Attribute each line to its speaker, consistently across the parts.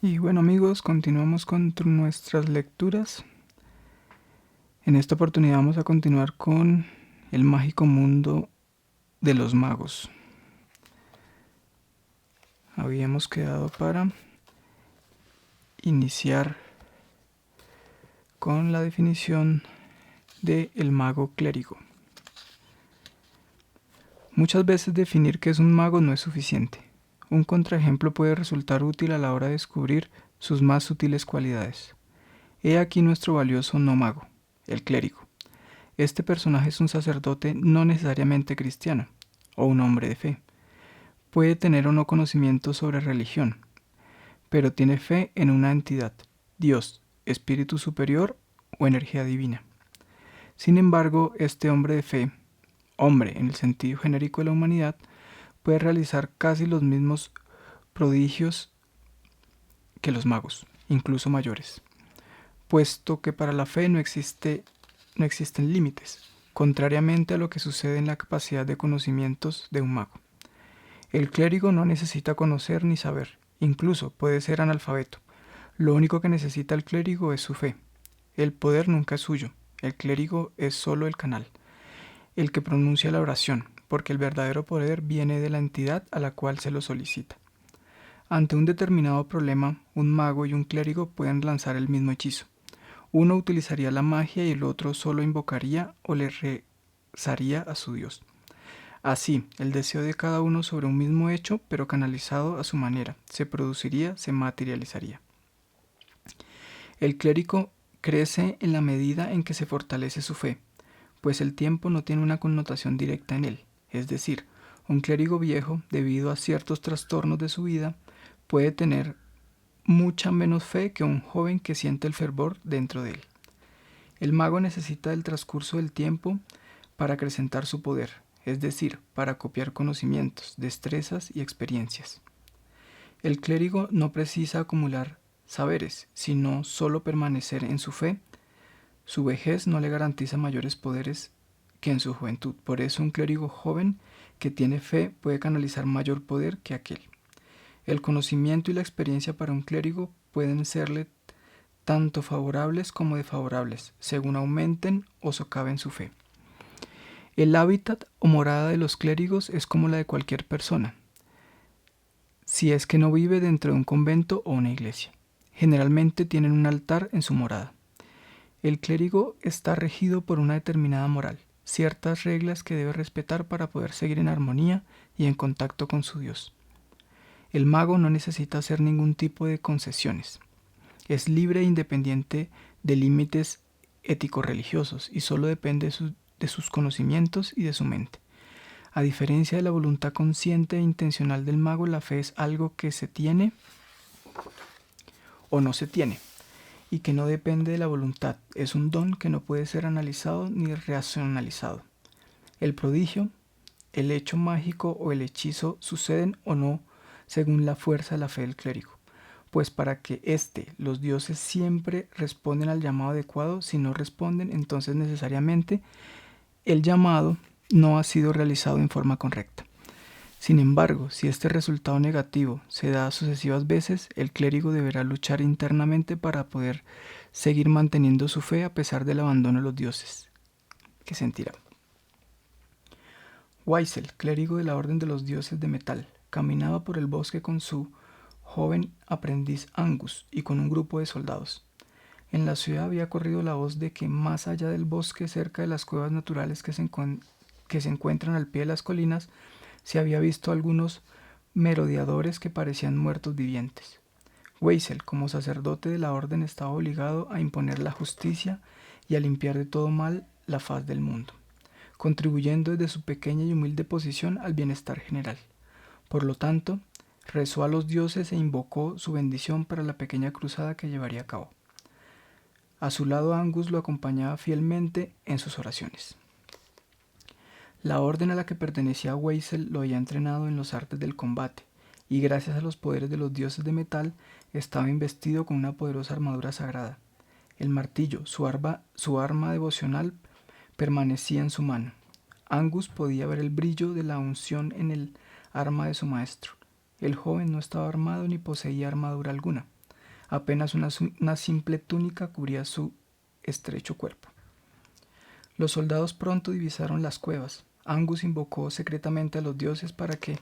Speaker 1: Y bueno amigos, continuamos con nuestras lecturas. En esta oportunidad vamos a continuar con el mágico mundo de los magos. Habíamos quedado para iniciar con la definición de el mago clérigo. Muchas veces definir qué es un mago no es suficiente. Un contraejemplo puede resultar útil a la hora de descubrir sus más sutiles cualidades. He aquí nuestro valioso no mago, el clérigo. Este personaje es un sacerdote no necesariamente cristiano, o un hombre de fe. Puede tener o no conocimiento sobre religión, pero tiene fe en una entidad, Dios, espíritu superior o energía divina. Sin embargo, este hombre de fe, hombre en el sentido genérico de la humanidad, puede realizar casi los mismos prodigios que los magos, incluso mayores, puesto que para la fe no existen límites, contrariamente a lo que sucede en la capacidad de conocimientos de un mago. El clérigo no necesita conocer ni saber, incluso puede ser analfabeto. Lo único que necesita el clérigo es su fe. El poder nunca es suyo, el clérigo es solo el canal, el que pronuncia la oración, porque el verdadero poder viene de la entidad a la cual se lo solicita. Ante un determinado problema, un mago y un clérigo pueden lanzar el mismo hechizo. Uno utilizaría la magia y el otro solo invocaría o le rezaría a su dios. Así, el deseo de cada uno sobre un mismo hecho, pero canalizado a su manera, se produciría, se materializaría. El clérigo crece en la medida en que se fortalece su fe, pues el tiempo no tiene una connotación directa en él. Es decir, un clérigo viejo, debido a ciertos trastornos de su vida, puede tener mucha menos fe que un joven que siente el fervor dentro de él. El mago necesita el transcurso del tiempo para acrecentar su poder, es decir, para copiar conocimientos, destrezas y experiencias. El clérigo no precisa acumular saberes, sino solo permanecer en su fe. Su vejez no le garantiza mayores poderes que en su juventud. Por eso un clérigo joven que tiene fe puede canalizar mayor poder que aquel. El conocimiento y la experiencia para un clérigo pueden serle tanto favorables como desfavorables, según aumenten o socaven su fe. El hábitat o morada de los clérigos es como la de cualquier persona, si es que no vive dentro de un convento o una iglesia. Generalmente tienen un altar en su morada. El clérigo está regido por una determinada moral, ciertas reglas que debe respetar para poder seguir en armonía y en contacto con su Dios. El mago no necesita hacer ningún tipo de concesiones. Es libre e independiente de límites ético-religiosos y solo depende de sus conocimientos y de su mente. A diferencia de la voluntad consciente e intencional del mago, la fe es algo que se tiene o no se tiene y que no depende de la voluntad. Es un don que no puede ser analizado ni racionalizado. El prodigio, el hecho mágico o el hechizo suceden o no según la fuerza de la fe del clérigo, pues para que los dioses siempre responden al llamado adecuado. Si no responden, entonces necesariamente el llamado no ha sido realizado en forma correcta. Sin embargo, si este resultado negativo se da sucesivas veces, el clérigo deberá luchar internamente para poder seguir manteniendo su fe a pesar del abandono de los dioses. ¿Qué sentirá? Weissel, clérigo de la Orden de los Dioses de Metal, caminaba por el bosque con su joven aprendiz Angus y con un grupo de soldados. En la ciudad había corrido la voz de que más allá del bosque, cerca de las cuevas naturales que se encuentran al pie de las colinas, se había visto algunos merodeadores que parecían muertos vivientes. Weissel, como sacerdote de la orden, estaba obligado a imponer la justicia y a limpiar de todo mal la faz del mundo, contribuyendo desde su pequeña y humilde posición al bienestar general. Por lo tanto, rezó a los dioses e invocó su bendición para la pequeña cruzada que llevaría a cabo. A su lado Angus lo acompañaba fielmente en sus oraciones. La orden a la que pertenecía Weissel lo había entrenado en los artes del combate, y gracias a los poderes de los dioses de metal, estaba investido con una poderosa armadura sagrada. El martillo, su arma devocional, permanecía en su mano. Angus podía ver el brillo de la unción en el arma de su maestro. El joven no estaba armado ni poseía armadura alguna. Apenas una simple túnica cubría su estrecho cuerpo. Los soldados pronto divisaron las cuevas. Angus invocó secretamente a los dioses para que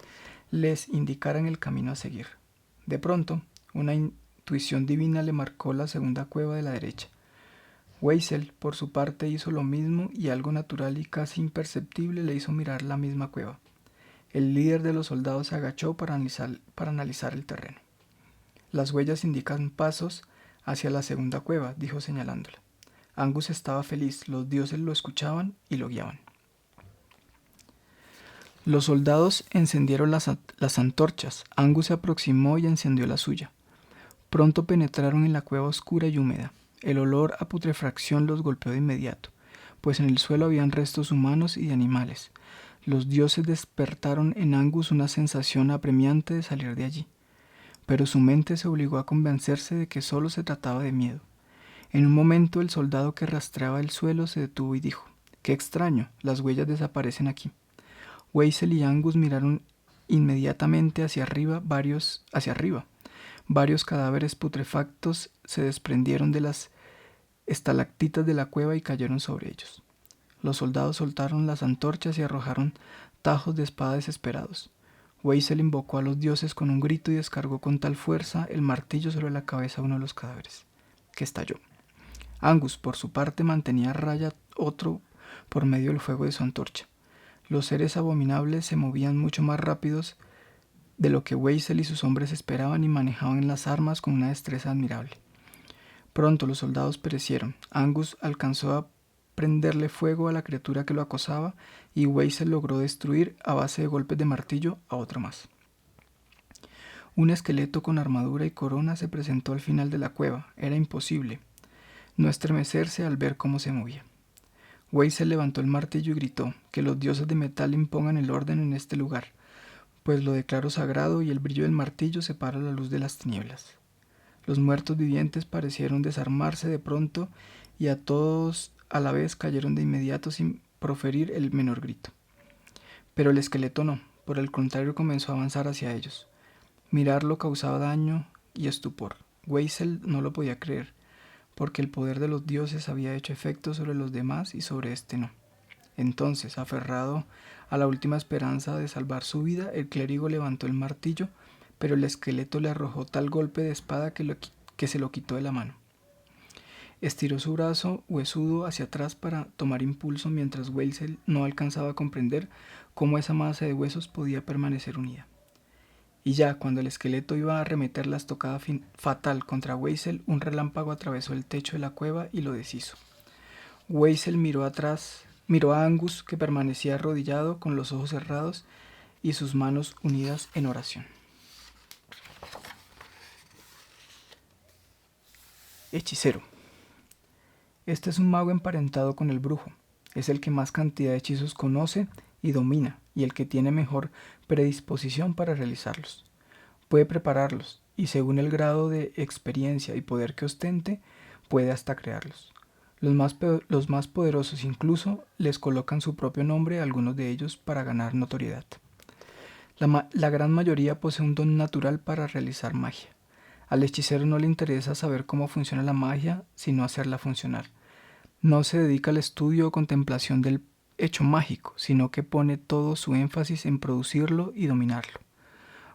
Speaker 1: les indicaran el camino a seguir. De pronto, una intuición divina le marcó la segunda cueva de la derecha. Weisel, por su parte, hizo lo mismo y algo natural y casi imperceptible le hizo mirar la misma cueva. El líder de los soldados se agachó para analizar el terreno. Las huellas indican pasos hacia la segunda cueva, dijo señalándola. Angus estaba feliz, los dioses lo escuchaban y lo guiaban. Los soldados encendieron las antorchas. Angus se aproximó y encendió la suya. Pronto penetraron en la cueva oscura y húmeda. El olor a putrefacción los golpeó de inmediato, pues en el suelo habían restos humanos y de animales. Los dioses despertaron en Angus una sensación apremiante de salir de allí, pero su mente se obligó a convencerse de que solo se trataba de miedo. En un momento el soldado que rastreaba el suelo se detuvo y dijo: «¡Qué extraño! Las huellas desaparecen aquí». Weisel y Angus miraron inmediatamente hacia arriba. Varios cadáveres putrefactos se desprendieron de las estalactitas de la cueva y cayeron sobre ellos. Los soldados soltaron las antorchas y arrojaron tajos de espada desesperados. Weisel invocó a los dioses con un grito y descargó con tal fuerza el martillo sobre la cabeza de uno de los cadáveres, que estalló. Angus, por su parte, mantenía a raya otro por medio del fuego de su antorcha. Los seres abominables se movían mucho más rápidos de lo que Weisel y sus hombres esperaban y manejaban las armas con una destreza admirable. Pronto los soldados perecieron. Angus alcanzó a prenderle fuego a la criatura que lo acosaba y Weisel logró destruir a base de golpes de martillo a otro más. Un esqueleto con armadura y corona se presentó al final de la cueva. Era imposible no estremecerse al ver cómo se movía. Weisel levantó el martillo y gritó: «Que los dioses de metal impongan el orden en este lugar, pues lo declaro sagrado», y el brillo del martillo separa la luz de las tinieblas. Los muertos vivientes parecieron desarmarse de pronto y a todos a la vez cayeron de inmediato sin proferir el menor grito. Pero el esqueleto no, por el contrario comenzó a avanzar hacia ellos. Mirarlo causaba daño y estupor. Weisel no lo podía creer, porque el poder de los dioses había hecho efecto sobre los demás y sobre este no. Entonces, aferrado a la última esperanza de salvar su vida, el clérigo levantó el martillo, pero el esqueleto le arrojó tal golpe de espada que se lo quitó de la mano. Estiró su brazo huesudo hacia atrás para tomar impulso, mientras Weisel no alcanzaba a comprender cómo esa masa de huesos podía permanecer unida. Y ya cuando el esqueleto iba a arremeter la estocada fatal contra Weisel, un relámpago atravesó el techo de la cueva y lo deshizo. Weisel miró a Angus, que permanecía arrodillado con los ojos cerrados y sus manos unidas en oración. Hechicero. Este es un mago emparentado con el brujo. Es el que más cantidad de hechizos conoce y domina, y el que tiene mejor predisposición para realizarlos. Puede prepararlos, y según el grado de experiencia y poder que ostente, puede hasta crearlos. Los más poderosos incluso les colocan su propio nombre a algunos de ellos para ganar notoriedad. La gran mayoría posee un don natural para realizar magia. Al hechicero no le interesa saber cómo funciona la magia, sino hacerla funcionar. No se dedica al estudio o contemplación del hecho mágico, sino que pone todo su énfasis en producirlo y dominarlo.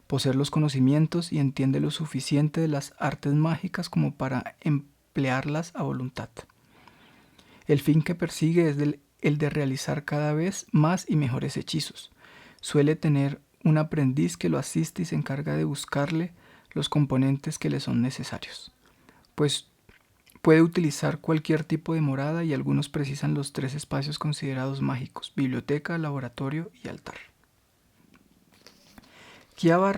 Speaker 1: Posee los conocimientos y entiende lo suficiente de las artes mágicas como para emplearlas a voluntad. El fin que persigue es el de realizar cada vez más y mejores hechizos. Suele tener un aprendiz que lo asiste y se encarga de buscarle los componentes que le son necesarios. Pues puede utilizar cualquier tipo de morada y algunos precisan los 3 espacios considerados mágicos: biblioteca, laboratorio y altar. Kiava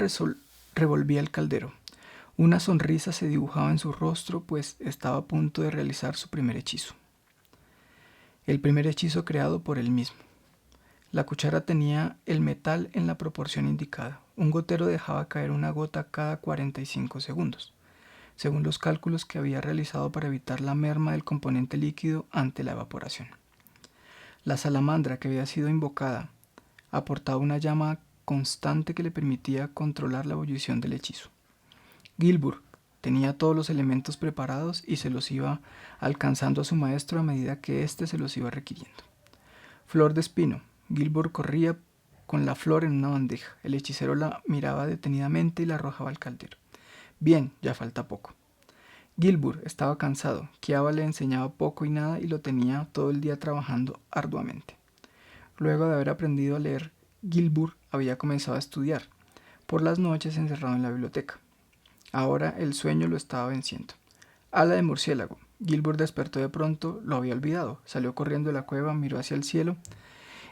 Speaker 1: revolvía el caldero. Una sonrisa se dibujaba en su rostro, pues estaba a punto de realizar su primer hechizo. El primer hechizo creado por él mismo. La cuchara tenía el metal en la proporción indicada. Un gotero dejaba caer una gota cada 45 segundos, según los cálculos que había realizado para evitar la merma del componente líquido ante la evaporación. La salamandra que había sido invocada aportaba una llama constante que le permitía controlar la ebullición del hechizo. Gilbur, tenía todos los elementos preparados y se los iba alcanzando a su maestro a medida que éste se los iba requiriendo. Flor de espino. Gilbert corría con la flor en una bandeja. El hechicero la miraba detenidamente y la arrojaba al caldero. Bien, ya falta poco. Gilbert estaba cansado. Kiava le enseñaba poco y nada y lo tenía todo el día trabajando arduamente. Luego de haber aprendido a leer, Gilbert había comenzado a estudiar, por las noches encerrado en la biblioteca. Ahora el sueño lo estaba venciendo. Ala de murciélago. Gilbert despertó de pronto, lo había olvidado. Salió corriendo de la cueva, miró hacia el cielo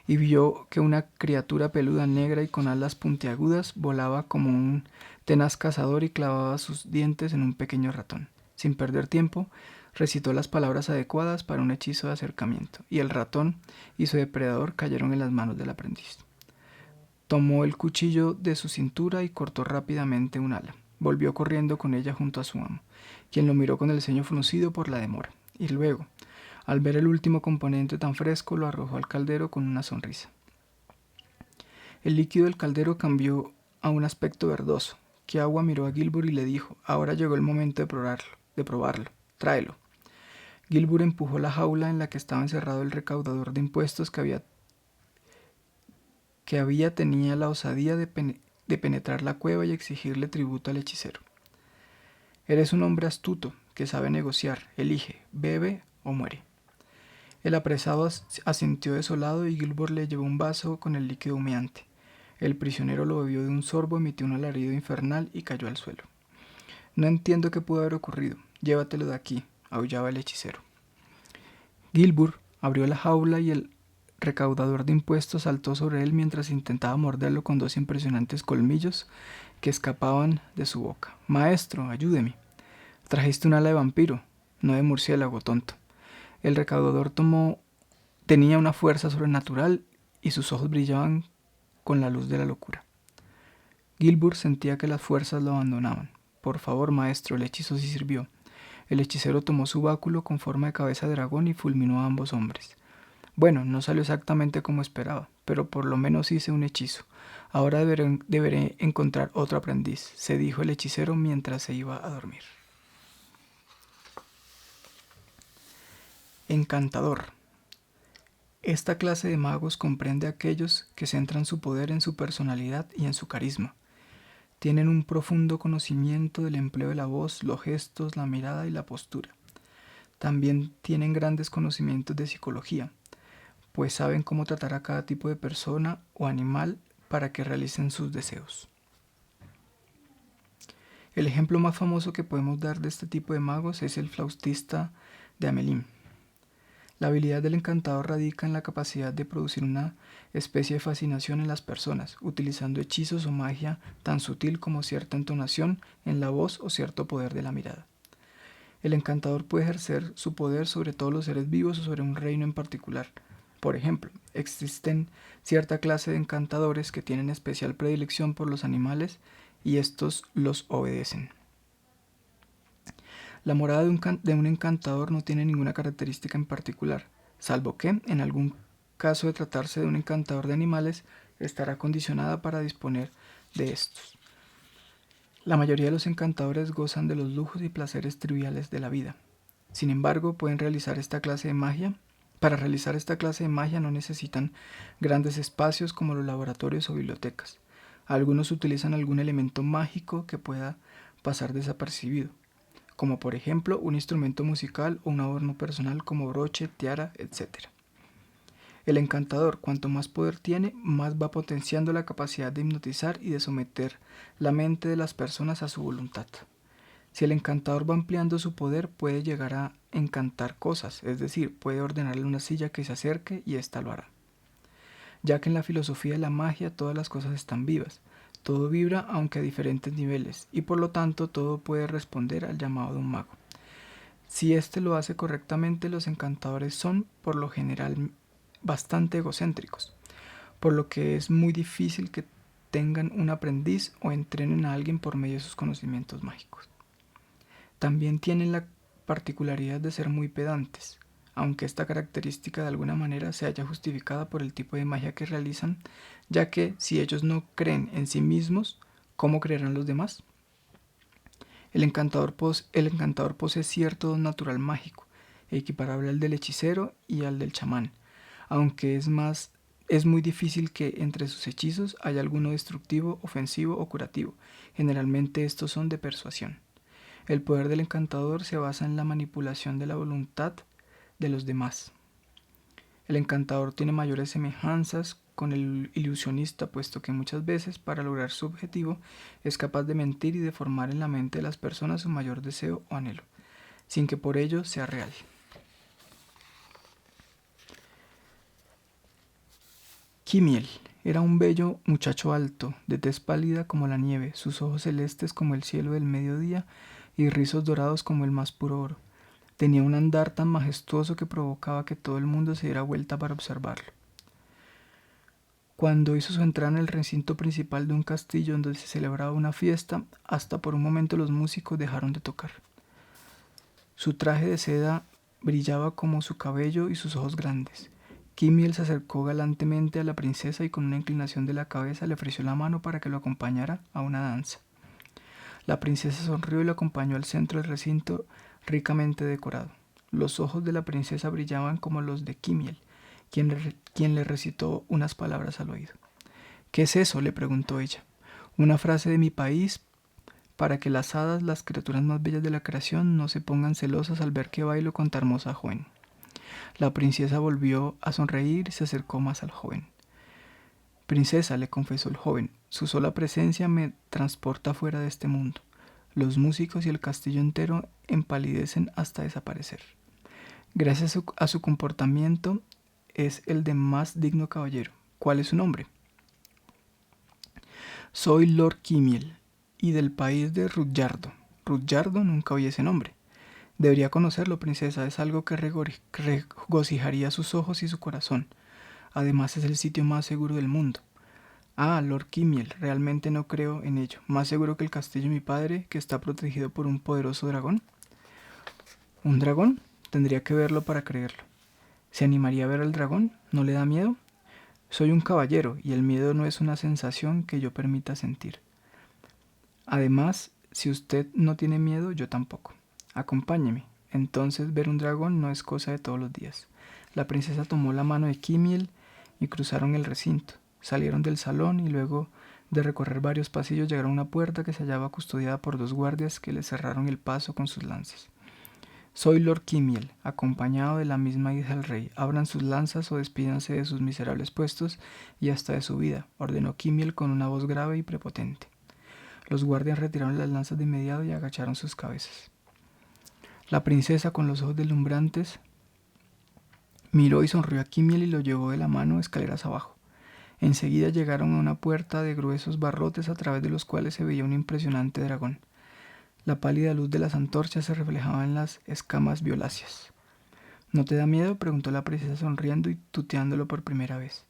Speaker 1: y vio que una criatura peluda negra y con alas puntiagudas volaba como un tenaz cazador y clavaba sus dientes en un pequeño ratón. Sin perder tiempo, recitó las palabras adecuadas para un hechizo de acercamiento, y el ratón y su depredador cayeron en las manos del aprendiz. Tomó el cuchillo de su cintura y cortó rápidamente un ala. Volvió corriendo con ella junto a su amo, quien lo miró con el ceño fruncido por la demora, y luego, al ver el último componente tan fresco, lo arrojó al caldero con una sonrisa. El líquido del caldero cambió a un aspecto verdoso. Kiava miró a Gilbert y le dijo: ahora llegó el momento de probarlo. Tráelo. Gilbert empujó la jaula en la que estaba encerrado el recaudador de impuestos que tenía la osadía de penetrar la cueva y exigirle tributo al hechicero. Eres un hombre astuto, que sabe negociar. Elige, bebe o muere. El apresado asintió desolado y Gilbert le llevó un vaso con el líquido humeante. El prisionero lo bebió de un sorbo, emitió un alarido infernal y cayó al suelo. No entiendo qué pudo haber ocurrido. Llévatelo de aquí, aullaba el hechicero. Gilbert abrió la jaula y el recaudador de impuestos saltó sobre él mientras intentaba morderlo con dos impresionantes colmillos que escapaban de su boca. Maestro, ayúdeme. Trajiste un ala de vampiro, no de murciélago, tonto. El recaudador tenía una fuerza sobrenatural y sus ojos brillaban con la luz de la locura. Gilbert sentía que las fuerzas lo abandonaban. Por favor, maestro, el hechizo sí sirvió. El hechicero tomó su báculo con forma de cabeza de dragón y fulminó a ambos hombres. Bueno, no salió exactamente como esperaba, pero por lo menos hice un hechizo. Ahora deberé encontrar otro aprendiz, se dijo el hechicero mientras se iba a dormir. Encantador. Esta clase de magos comprende a aquellos que centran su poder en su personalidad y en su carisma. Tienen un profundo conocimiento del empleo de la voz, los gestos, la mirada y la postura. También tienen grandes conocimientos de psicología, pues saben cómo tratar a cada tipo de persona o animal para que realicen sus deseos. El ejemplo más famoso que podemos dar de este tipo de magos es el flautista de Hamelin. La habilidad del encantador radica en la capacidad de producir una especie de fascinación en las personas, utilizando hechizos o magia tan sutil como cierta entonación en la voz o cierto poder de la mirada. El encantador puede ejercer su poder sobre todos los seres vivos o sobre un reino en particular. Por ejemplo, existen cierta clase de encantadores que tienen especial predilección por los animales y estos los obedecen. La morada de un encantador no tiene ninguna característica en particular, salvo que, en algún caso de tratarse de un encantador de animales, estará condicionada para disponer de estos. La mayoría de los encantadores gozan de los lujos y placeres triviales de la vida. Sin embargo, pueden realizar esta clase de magia. Para realizar esta clase de magia no necesitan grandes espacios como los laboratorios o bibliotecas. Algunos utilizan algún elemento mágico que pueda pasar desapercibido, como por ejemplo un instrumento musical o un adorno personal como broche, tiara, etc. El encantador, cuanto más poder tiene, más va potenciando la capacidad de hipnotizar y de someter la mente de las personas a su voluntad. Si el encantador va ampliando su poder, puede llegar a encantar cosas, es decir, puede ordenarle una silla que se acerque y ésta lo hará. Ya que en la filosofía de la magia todas las cosas están vivas, todo vibra aunque a diferentes niveles, y por lo tanto todo puede responder al llamado de un mago. Si éste lo hace correctamente, los encantadores son, por lo general, bastante egocéntricos, por lo que es muy difícil que tengan un aprendiz o entrenen a alguien por medio de sus conocimientos mágicos. También tienen la particularidad de ser muy pedantes, aunque esta característica de alguna manera se haya justificada por el tipo de magia que realizan, ya que si ellos no creen en sí mismos, ¿cómo creerán los demás? El encantador posee cierto don natural mágico, equiparable al del hechicero y al del chamán, aunque es muy difícil que entre sus hechizos haya alguno destructivo, ofensivo o curativo. Generalmente estos son de persuasión. El poder del encantador se basa en la manipulación de la voluntad de los demás. El encantador tiene mayores semejanzas con el ilusionista, puesto que muchas veces, para lograr su objetivo, es capaz de mentir y deformar en la mente de las personas su mayor deseo o anhelo, sin que por ello sea real. Kimiel era un bello muchacho alto, de tez pálida como la nieve, sus ojos celestes como el cielo del mediodía y rizos dorados como el más puro oro. Tenía un andar tan majestuoso que provocaba que todo el mundo se diera vuelta para observarlo. Cuando hizo su entrada en el recinto principal de un castillo donde se celebraba una fiesta, hasta por un momento los músicos dejaron de tocar. Su traje de seda brillaba como su cabello y sus ojos grandes. Kimiel se acercó galantemente a la princesa y con una inclinación de la cabeza le ofreció la mano para que lo acompañara a una danza. La princesa sonrió y lo acompañó al centro del recinto ricamente decorado. Los ojos de la princesa brillaban como los de Kimiel, quien le recitó unas palabras al oído. ¿Qué es eso?, le preguntó ella. Una frase de mi país para que las hadas, las criaturas más bellas de la creación, no se pongan celosas al ver que bailo con tan hermosa joven. La princesa volvió a sonreír y se acercó más al joven. Princesa, le confesó el joven, su sola presencia me transporta fuera de este mundo. Los músicos y el castillo entero empalidecen hasta desaparecer. Gracias a su comportamiento es el de más digno caballero. ¿Cuál es su nombre? Soy Lord Kimiel y del país de Rudyardo. Rudyardo, nunca oí ese nombre. Debería conocerlo, princesa, es algo que regocijaría sus ojos y su corazón. Además es el sitio más seguro del mundo. Ah, Lord Kimiel, realmente no creo en ello. Más seguro que el castillo de mi padre, que está protegido por un poderoso dragón. ¿Un dragón? Tendría que verlo para creerlo. ¿Se animaría a ver al dragón? ¿No le da miedo? Soy un caballero y el miedo no es una sensación que yo permita sentir. Además, si usted no tiene miedo, yo tampoco. Acompáñeme. Entonces ver un dragón no es cosa de todos los días. La princesa tomó la mano de Kimiel y cruzaron el recinto. Salieron del salón y luego de recorrer varios pasillos llegaron a una puerta que se hallaba custodiada por dos guardias que le cerraron el paso con sus lanzas. Soy Lord Kimiel, acompañado de la misma hija del rey. Abran sus lanzas o despídanse de sus miserables puestos y hasta de su vida, ordenó Kimiel con una voz grave y prepotente. Los guardias retiraron las lanzas de inmediato y agacharon sus cabezas. La princesa, con los ojos deslumbrantes, miró y sonrió a Kimiel y lo llevó de la mano escaleras abajo. Enseguida llegaron a una puerta de gruesos barrotes a través de los cuales se veía un impresionante dragón. La pálida luz de las antorchas se reflejaba en las escamas violáceas. ¿No te da miedo?, preguntó la princesa sonriendo y tuteándolo por primera vez.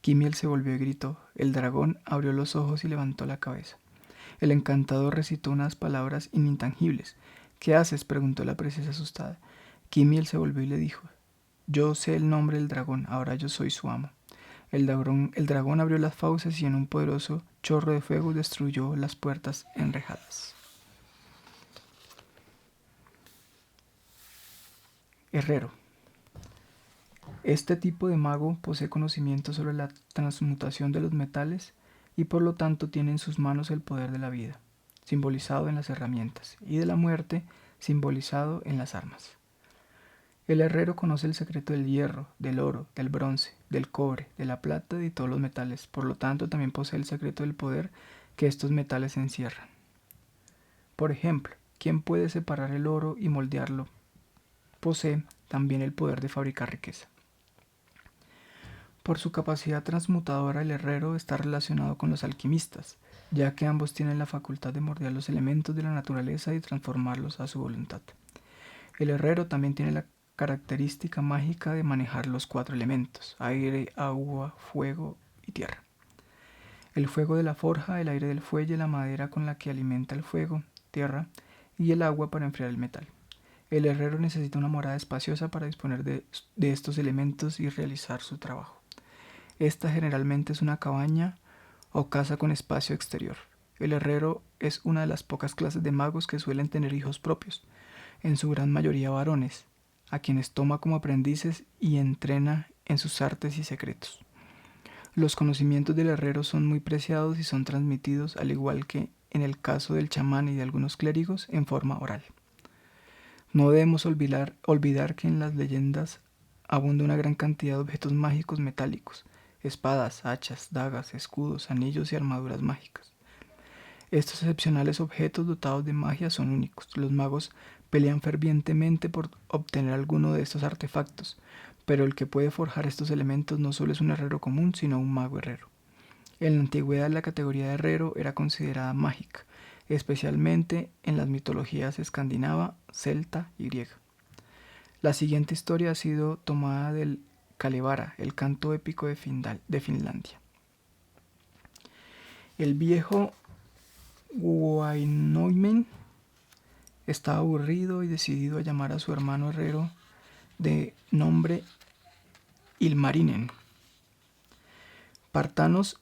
Speaker 1: Kimiel se volvió y gritó. El dragón abrió los ojos y levantó la cabeza. El encantador recitó unas palabras inintangibles. ¿Qué haces?, preguntó la princesa asustada. Kimiel se volvió y le dijo. Yo sé el nombre del dragón, ahora yo soy su amo. El dragón abrió las fauces y en un poderoso chorro de fuego destruyó las puertas enrejadas. Herrero. Este tipo de mago posee conocimiento sobre la transmutación de los metales y por lo tanto tiene en sus manos el poder de la vida, simbolizado en las herramientas, y de la muerte, simbolizado en las armas. El herrero conoce el secreto del hierro, del oro, del bronce, del cobre, de la plata y de todos los metales, por lo tanto también posee el secreto del poder que estos metales encierran. Por ejemplo, ¿quién puede separar el oro y moldearlo? Posee también el poder de fabricar riqueza. Por su capacidad transmutadora, el herrero está relacionado con los alquimistas, ya que ambos tienen la facultad de moldear los elementos de la naturaleza y transformarlos a su voluntad. El herrero también tiene la característica mágica de manejar los 4 elementos: aire, agua, fuego y tierra. El fuego de la forja, el aire del fuelle, la madera con la que alimenta el fuego, tierra, y el agua para enfriar el metal. El herrero necesita una morada espaciosa para disponer de estos elementos y realizar su trabajo. Esta generalmente es una cabaña o casa con espacio exterior. El herrero es una de las pocas clases de magos que suelen tener hijos propios, en su gran mayoría varones, a quienes toma como aprendices y entrena en sus artes y secretos. Los conocimientos del herrero son muy preciados y son transmitidos, al igual que en el caso del chamán y de algunos clérigos, en forma oral. No debemos olvidar que en las leyendas abunda una gran cantidad de objetos mágicos metálicos, espadas, hachas, dagas, escudos, anillos y armaduras mágicas. Estos excepcionales objetos dotados de magia son únicos. Los magos pelean fervientemente por obtener alguno de estos artefactos, pero el que puede forjar estos elementos no solo es un herrero común, sino un mago herrero. En la antigüedad la categoría de herrero era considerada mágica, especialmente en las mitologías escandinava, celta y griega. La siguiente historia ha sido tomada del Kalevala, el canto épico de Finlandia. El viejo Wainamoinen estaba aburrido y decidido a llamar a su hermano herrero de nombre Ilmarinen. Partamos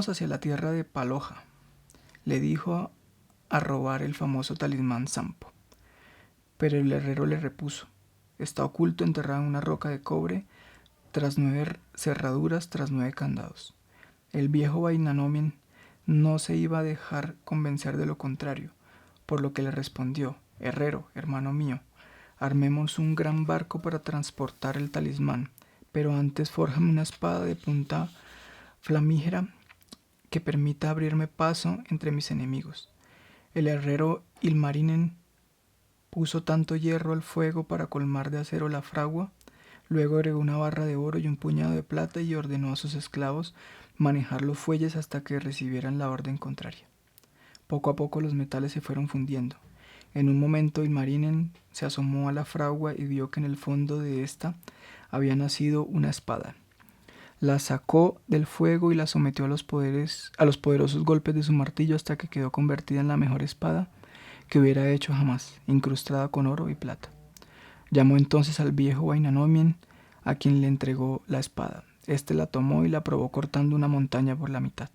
Speaker 1: hacia la tierra de Paloja, le dijo a robar el famoso talismán Sampo. Pero el herrero le repuso: está oculto enterrado en una roca de cobre, tras 9 cerraduras, tras 9 candados. El viejo Wainamoinen no se iba a dejar convencer de lo contrario, por lo que le respondió: herrero, hermano mío, armemos un gran barco para transportar el talismán, pero antes fórjame una espada de punta flamígera que permita abrirme paso entre mis enemigos. El herrero Ilmarinen puso tanto hierro al fuego para colmar de acero la fragua, luego agregó una barra de oro y un puñado de plata y ordenó a sus esclavos manejar los fuelles hasta que recibieran la orden contraria. Poco a poco los metales se fueron fundiendo. En un momento Ilmarinen se asomó a la fragua y vio que en el fondo de ésta había nacido una espada. La sacó del fuego y la sometió a los poderosos golpes de su martillo hasta que quedó convertida en la mejor espada que hubiera hecho jamás, incrustada con oro y plata. Llamó entonces al viejo Wainamoinen, a quien le entregó la espada. Este la tomó y la probó cortando una montaña por la mitad.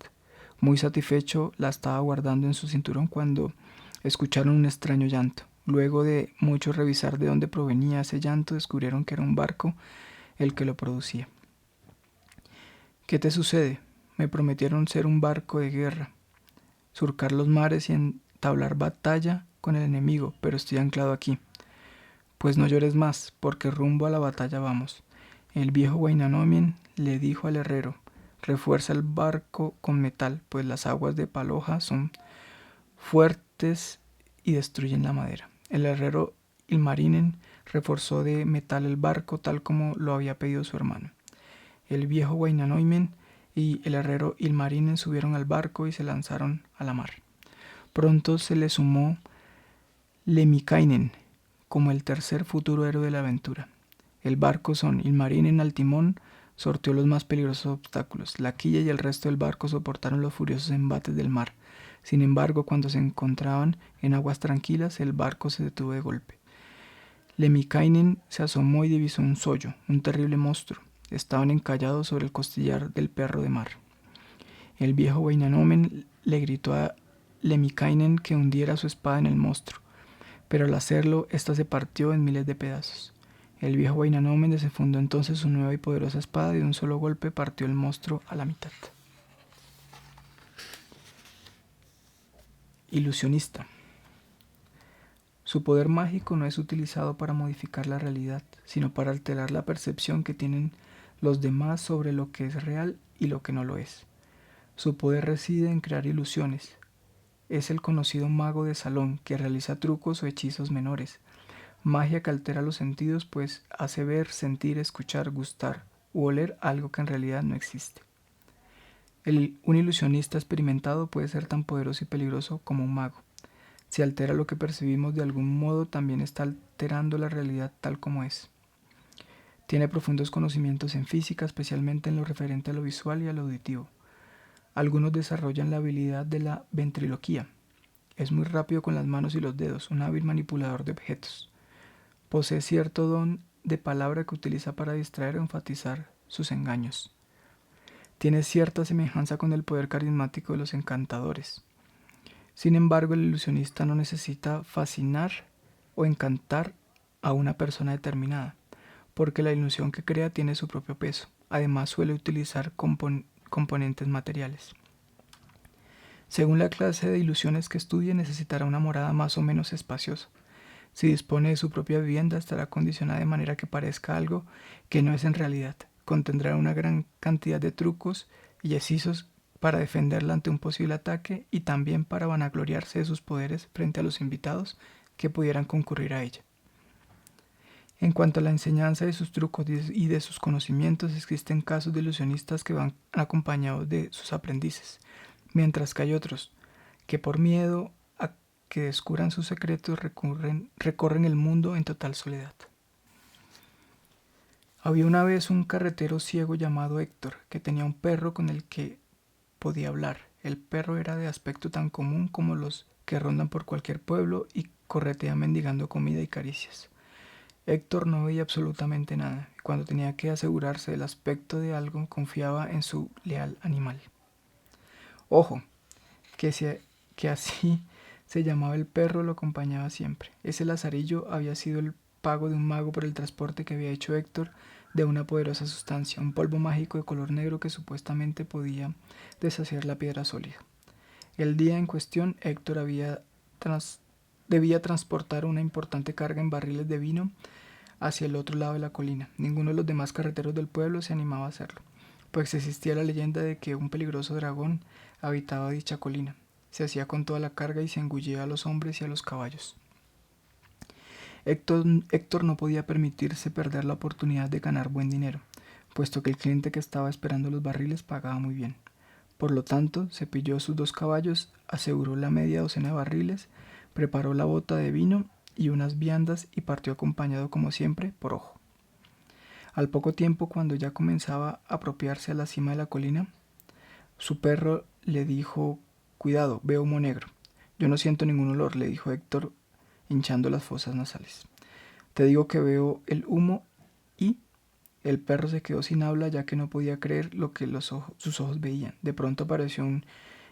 Speaker 1: Muy satisfecho, la estaba guardando en su cinturón cuando escucharon un extraño llanto. Luego de mucho revisar de dónde provenía ese llanto, descubrieron que era un barco el que lo producía. ¿Qué te sucede? Me prometieron ser un barco de guerra, surcar los mares y entablar batalla con el enemigo, pero estoy anclado aquí. Pues no llores más, porque rumbo a la batalla vamos. El viejo Wainamoinen le dijo al herrero: refuerza el barco con metal, pues las aguas de Paloja son fuertes y destruyen la madera. El herrero Ilmarinen reforzó de metal el barco tal como lo había pedido su hermano. El viejo Wainamoinen y el herrero Ilmarinen subieron al barco y se lanzaron a la mar. Pronto se le sumó Lemminkainen como el tercer futuro héroe de la aventura. El barco son Ilmarinen al timón sorteó los más peligrosos obstáculos. La quilla y el resto del barco soportaron los furiosos embates del mar. Sin embargo, cuando se encontraban en aguas tranquilas, el barco se detuvo de golpe. Lemminkainen se asomó y divisó un sollo, un terrible monstruo. Estaban encallados sobre el costillar del perro de mar. El viejo Wainamoinen le gritó a Lemminkainen que hundiera su espada en el monstruo, pero al hacerlo, ésta se partió en miles de pedazos. El viejo Wainamoinen desenfundó entonces su nueva y poderosa espada y de un solo golpe partió el monstruo a la mitad. Ilusionista. Su poder mágico no es utilizado para modificar la realidad, sino para alterar la percepción que tienen los demás sobre lo que es real y lo que no lo es. Su poder reside en crear ilusiones. Es el conocido mago de salón que realiza trucos o hechizos menores. Magia que altera los sentidos, pues hace ver, sentir, escuchar, gustar u oler algo que en realidad no existe. Un ilusionista experimentado puede ser tan poderoso y peligroso como un mago. Si altera lo que percibimos de algún modo, también está alterando la realidad tal como es. Tiene profundos conocimientos en física, especialmente en lo referente a lo visual y a lo auditivo. Algunos desarrollan la habilidad de la ventriloquía. Es muy rápido con las manos y los dedos, un hábil manipulador de objetos. Posee cierto don de palabra que utiliza para distraer o enfatizar sus engaños. Tiene cierta semejanza con el poder carismático de los encantadores. Sin embargo, el ilusionista no necesita fascinar o encantar a una persona determinada, porque la ilusión que crea tiene su propio peso. Además, suele utilizar componentes materiales. Según la clase de ilusiones que estudie, necesitará una morada más o menos espaciosa. Si dispone de su propia vivienda, estará condicionada de manera que parezca algo que no es en realidad. Contendrá una gran cantidad de trucos y hechizos para defenderla ante un posible ataque y también para vanagloriarse de sus poderes frente a los invitados que pudieran concurrir a ella. En cuanto a la enseñanza de sus trucos y de sus conocimientos, existen casos de ilusionistas que van acompañados de sus aprendices, mientras que hay otros que por miedo a que descubran sus secretos recorren el mundo en total soledad. Había una vez un carretero ciego llamado Héctor, que tenía un perro con el que podía hablar. El perro era de aspecto tan común como los que rondan por cualquier pueblo y corretean mendigando comida y caricias. Héctor no veía absolutamente nada, y cuando tenía que asegurarse del aspecto de algo, confiaba en su leal animal. Ojo, que así se llamaba el perro, lo acompañaba siempre. Ese lazarillo había sido el pago de un mago por el transporte que había hecho Héctor de una poderosa sustancia, un polvo mágico de color negro que supuestamente podía deshacer la piedra sólida. El día en cuestión, Héctor debía transportar una importante carga en barriles de vino hacia el otro lado de la colina. Ninguno de los demás carreteros del pueblo se animaba a hacerlo, pues existía la leyenda de que un peligroso dragón habitaba dicha colina. Se hacía con toda la carga y se engullía a los hombres y a los caballos. Héctor no podía permitirse perder la oportunidad de ganar buen dinero, puesto que el cliente que estaba esperando los barriles pagaba muy bien. Por lo tanto, cepilló sus 2 caballos, aseguró la media docena de barriles, preparó la bota de vino y unas viandas y partió acompañado como siempre por Ojo. Al poco tiempo, cuando ya comenzaba a apropiarse a la cima de la colina, su perro le dijo: «Cuidado, veo humo negro». «Yo no siento ningún olor», le dijo Héctor, hinchando las fosas nasales. «Te digo que veo el humo». Y el perro se quedó sin habla, ya que no podía creer lo que sus ojos veían. De pronto apareció un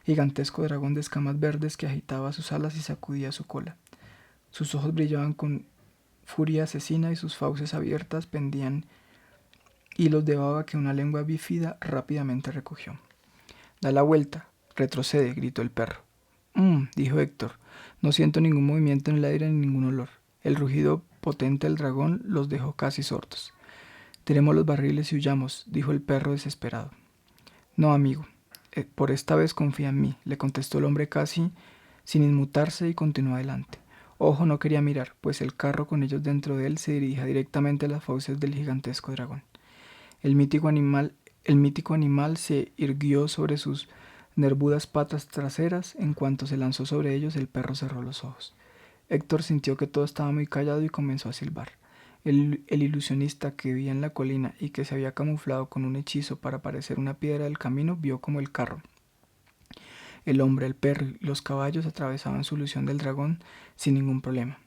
Speaker 1: gigantesco dragón de escamas verdes que agitaba sus alas y sacudía su cola. Sus ojos brillaban con furia asesina y sus fauces abiertas pendían hilos de baba que una lengua bífida rápidamente recogió. «Da la vuelta, retrocede», gritó el perro. Dijo Héctor, «no siento ningún movimiento en el aire ni ningún olor». El rugido potente del dragón los dejó casi sordos. «Tiremos los barriles y huyamos», dijo el perro desesperado. «No, amigo, por esta vez confía en mí», le contestó el hombre casi sin inmutarse y continuó adelante. Ojo no quería mirar, pues el carro con ellos dentro de él se dirigía directamente a las fauces del gigantesco dragón. El mítico animal se irguió sobre sus nervudas patas traseras. En cuanto se lanzó sobre ellos, el perro cerró los ojos. Héctor sintió que todo estaba muy callado y comenzó a silbar. El ilusionista que vivía en la colina y que se había camuflado con un hechizo para parecer una piedra del camino vio como el carro, el hombre, el perro y los caballos atravesaban su ilusión del dragón sin ningún problema.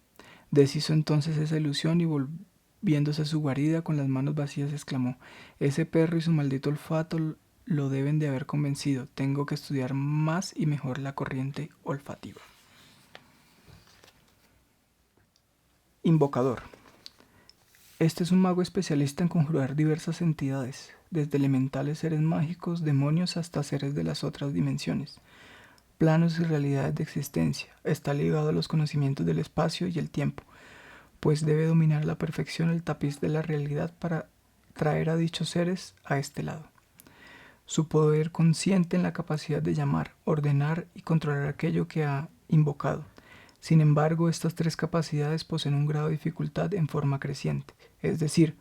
Speaker 1: Deshizo entonces esa ilusión y volviéndose a su guarida con las manos vacías exclamó: «Ese perro y su maldito olfato lo deben de haber convencido. Tengo que estudiar más y mejor la corriente olfativa». Invocador. Este es un mago especialista en conjurar diversas entidades, desde elementales seres mágicos, demonios, hasta seres de las otras dimensiones, planos y realidades de existencia. Está ligado a los conocimientos del espacio y el tiempo, pues debe dominar a la perfección el tapiz de la realidad para traer a dichos seres a este lado. Su poder consiste en la capacidad de llamar, ordenar y controlar aquello que ha invocado. Sin embargo, estas 3 capacidades poseen un grado de dificultad en forma creciente, es decir,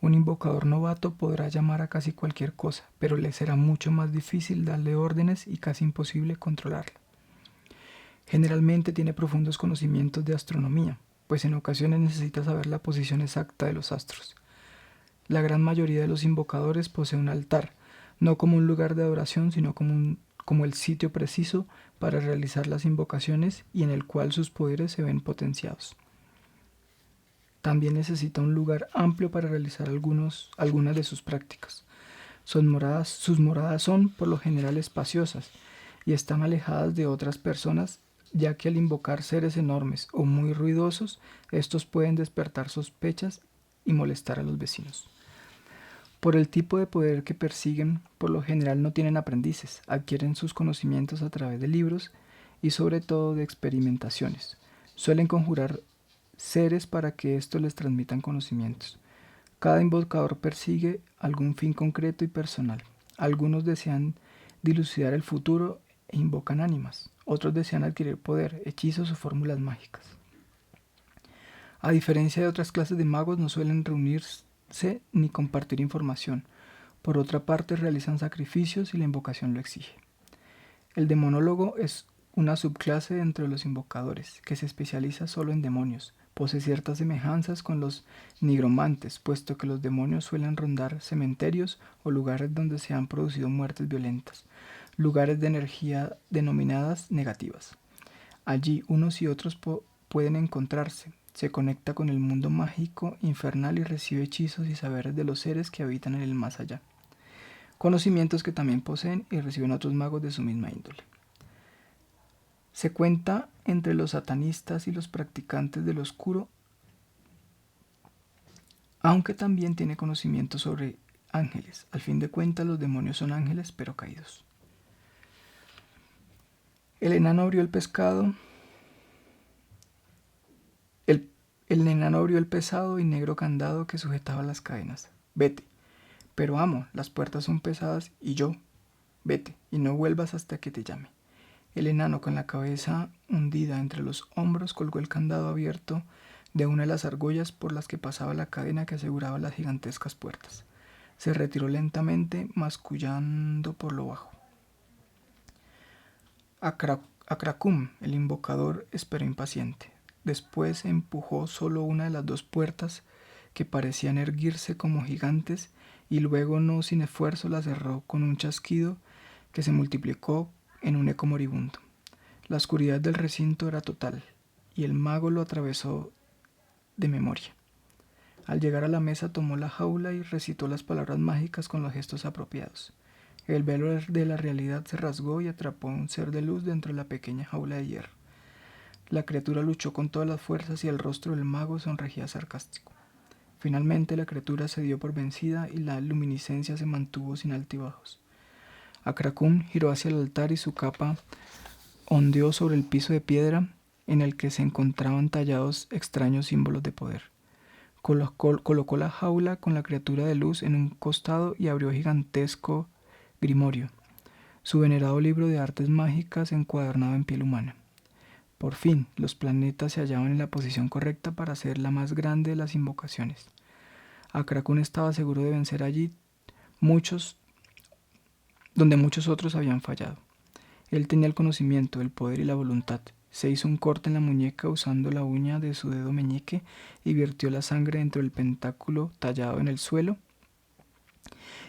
Speaker 1: un invocador novato podrá llamar a casi cualquier cosa, pero le será mucho más difícil darle órdenes y casi imposible controlarla. Generalmente tiene profundos conocimientos de astronomía, pues en ocasiones necesita saber la posición exacta de los astros. La gran mayoría de los invocadores posee un altar, no como un lugar de adoración, sino como el sitio preciso para realizar las invocaciones y en el cual sus poderes se ven potenciados. También necesita un lugar amplio para realizar algunas de sus prácticas. Sus moradas son, por lo general, espaciosas y están alejadas de otras personas ya que al invocar seres enormes o muy ruidosos, estos pueden despertar sospechas y molestar a los vecinos. Por el tipo de poder que persiguen, por lo general no tienen aprendices, adquieren sus conocimientos a través de libros y sobre todo de experimentaciones. Suelen conjurar seres para que estos les transmitan conocimientos. Cada invocador persigue algún fin concreto y personal. Algunos desean dilucidar el futuro e invocan ánimas. Otros desean adquirir poder, hechizos o fórmulas mágicas. A diferencia de otras clases de magos, no suelen reunirse ni compartir información. Por otra parte, realizan sacrificios y la invocación lo exige. El demonólogo es una subclase entre los invocadores, que se especializa solo en demonios. Posee ciertas semejanzas con los nigromantes, puesto que los demonios suelen rondar cementerios o lugares donde se han producido muertes violentas, lugares de energía denominadas negativas. Allí unos y otros pueden encontrarse. Se conecta con el mundo mágico infernal y recibe hechizos y saberes de los seres que habitan en el más allá. Conocimientos que también poseen y reciben otros magos de su misma índole. Se cuenta entre los satanistas y los practicantes del oscuro, aunque también tiene conocimiento sobre ángeles. Al fin de cuentas, los demonios son ángeles, pero caídos. El enano abrió el pescado. El enano abrió el pesado y negro candado que sujetaba las cadenas. Vete. Pero amo, las puertas son pesadas y yo. Vete, y no vuelvas hasta que te llame. El enano, con la cabeza hundida entre los hombros, colgó el candado abierto de una de las argollas por las que pasaba la cadena que aseguraba las gigantescas puertas. Se retiró lentamente, mascullando por lo bajo. Akracum, el invocador, esperó impaciente. Después empujó solo una de las dos puertas que parecían erguirse como gigantes y luego, no sin esfuerzo, la cerró con un chasquido que se multiplicó en un eco moribundo. La oscuridad del recinto era total y el mago lo atravesó de memoria. Al llegar a la mesa tomó la jaula y recitó las palabras mágicas con los gestos apropiados. El velo de la realidad se rasgó y atrapó a un ser de luz dentro de la pequeña jaula de hierro. La criatura luchó con todas las fuerzas y el rostro del mago sonreía sarcástico. Finalmente la criatura se dio por vencida y la luminiscencia se mantuvo sin altibajos. Akracum giró hacia el altar y su capa ondeó sobre el piso de piedra en el que se encontraban tallados extraños símbolos de poder. Colocó la jaula con la criatura de luz en un costado y abrió gigantesco grimorio, su venerado libro de artes mágicas encuadernado en piel humana. Por fin, los planetas se hallaban en la posición correcta para hacer la más grande de las invocaciones. Akracum estaba seguro de vencer allí donde muchos otros habían fallado. Él tenía el conocimiento, el poder y la voluntad. Se hizo un corte en la muñeca usando la uña de su dedo meñique y vertió la sangre dentro del pentáculo tallado en el suelo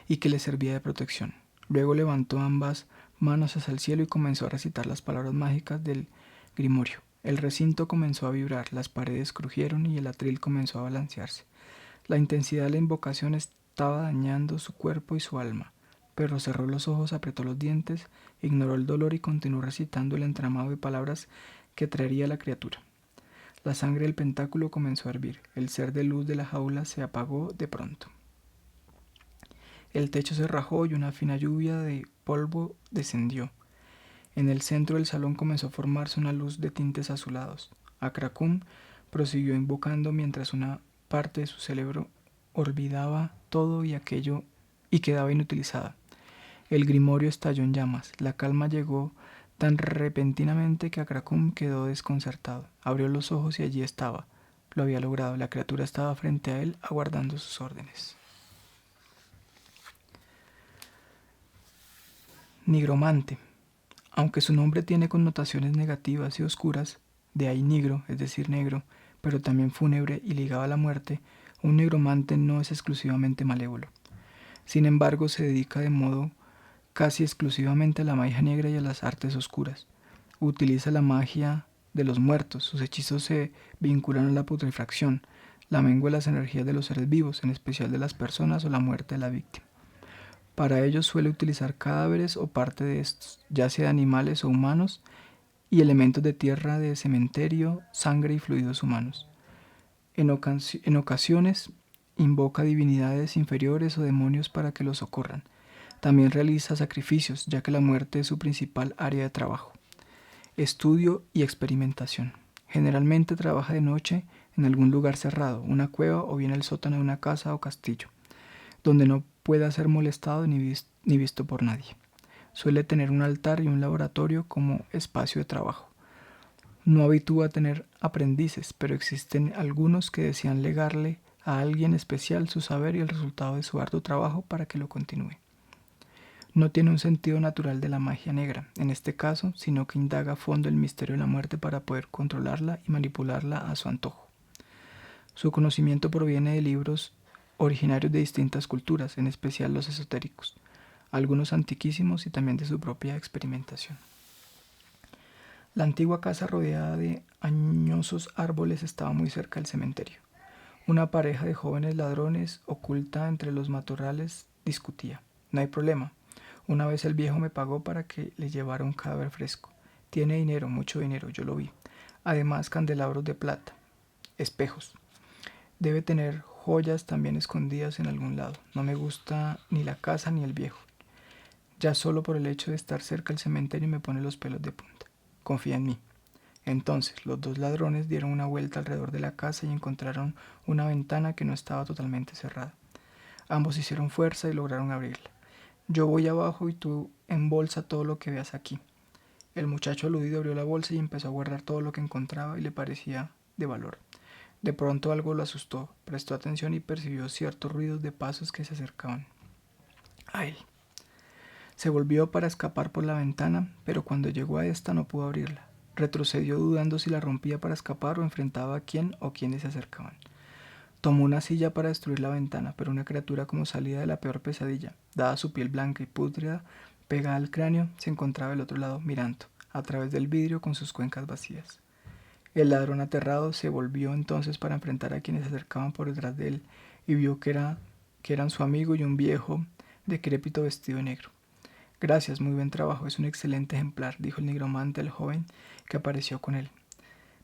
Speaker 1: y que le servía de protección. Luego levantó ambas manos hacia el cielo y comenzó a recitar las palabras mágicas del grimorio. El recinto comenzó a vibrar, las paredes crujieron y el atril comenzó a balancearse. La intensidad de la invocación estaba dañando su cuerpo y su alma, pero cerró los ojos, apretó los dientes, ignoró el dolor y continuó recitando el entramado de palabras que traería la criatura. La sangre del pentáculo comenzó a hervir. El ser de luz de la jaula se apagó de pronto. El techo se rajó y una fina lluvia de polvo descendió. En el centro del salón comenzó a formarse una luz de tintes azulados. Akracum prosiguió invocando mientras una parte de su cerebro olvidaba todo y aquello y quedaba inutilizada. El grimorio estalló en llamas. La calma llegó tan repentinamente que Akracum quedó desconcertado. Abrió los ojos y allí estaba. Lo había logrado. La criatura estaba frente a él, aguardando sus órdenes. Nigromante. Aunque su nombre tiene connotaciones negativas y oscuras, de ahí nigro, es decir, negro, pero también fúnebre y ligado a la muerte, un nigromante no es exclusivamente malévolo. Sin embargo, se dedica de modo casi exclusivamente a la magia negra y a las artes oscuras. Utiliza la magia de los muertos, sus hechizos se vinculan a la putrefacción, la mengua de las energías de los seres vivos, en especial de las personas o la muerte de la víctima. Para ello suele utilizar cadáveres o parte de estos, ya sea de animales o humanos, y elementos de tierra de cementerio, sangre y fluidos humanos. En ocasiones invoca divinidades inferiores o demonios para que lo socorran. También realiza sacrificios, ya que la muerte es su principal área de trabajo. Estudio y experimentación. Generalmente trabaja de noche en algún lugar cerrado, una cueva o bien el sótano de una casa o castillo, donde no pueda ser molestado ni visto por nadie. Suele tener un altar y un laboratorio como espacio de trabajo. No habitúa a tener aprendices, pero existen algunos que desean legarle a alguien especial su saber y el resultado de su arduo trabajo para que lo continúe. No tiene un sentido natural de la magia negra, en este caso, sino que indaga a fondo el misterio de la muerte para poder controlarla y manipularla a su antojo. Su conocimiento proviene de libros originarios de distintas culturas, en especial los esotéricos, algunos antiquísimos y también de su propia experimentación. La antigua casa rodeada de añosos árboles estaba muy cerca del cementerio. Una pareja de jóvenes ladrones, oculta entre los matorrales, discutía. No hay problema. Una vez el viejo me pagó para que le llevara un cadáver fresco. Tiene dinero, mucho dinero, yo lo vi. Además, candelabros de plata, espejos. Debe tener joyas también escondidas en algún lado. No me gusta ni la casa ni el viejo. Ya solo por el hecho de estar cerca del cementerio me pone los pelos de punta. Confía en mí. Entonces los dos ladrones dieron una vuelta alrededor de la casa y encontraron una ventana que no estaba totalmente cerrada. Ambos hicieron fuerza y lograron abrirla. Yo voy abajo y tú embolsa todo lo que veas aquí. El muchacho aludido abrió la bolsa y empezó a guardar todo lo que encontraba y le parecía de valor. De pronto algo lo asustó, prestó atención y percibió ciertos ruidos de pasos que se acercaban a él. Se volvió para escapar por la ventana, pero cuando llegó a esta no pudo abrirla. Retrocedió dudando si la rompía para escapar o enfrentaba a quién o quiénes se acercaban. Tomó una silla para destruir la ventana, pero una criatura como salida de la peor pesadilla, dada su piel blanca y pútrida, pegada al cráneo, se encontraba del otro lado mirando, a través del vidrio con sus cuencas vacías. El ladrón aterrado se volvió entonces para enfrentar a quienes se acercaban por detrás de él y vio que eran su amigo y un viejo decrépito vestido de negro. Gracias, muy buen trabajo, es un excelente ejemplar, dijo el nigromante al joven que apareció con él,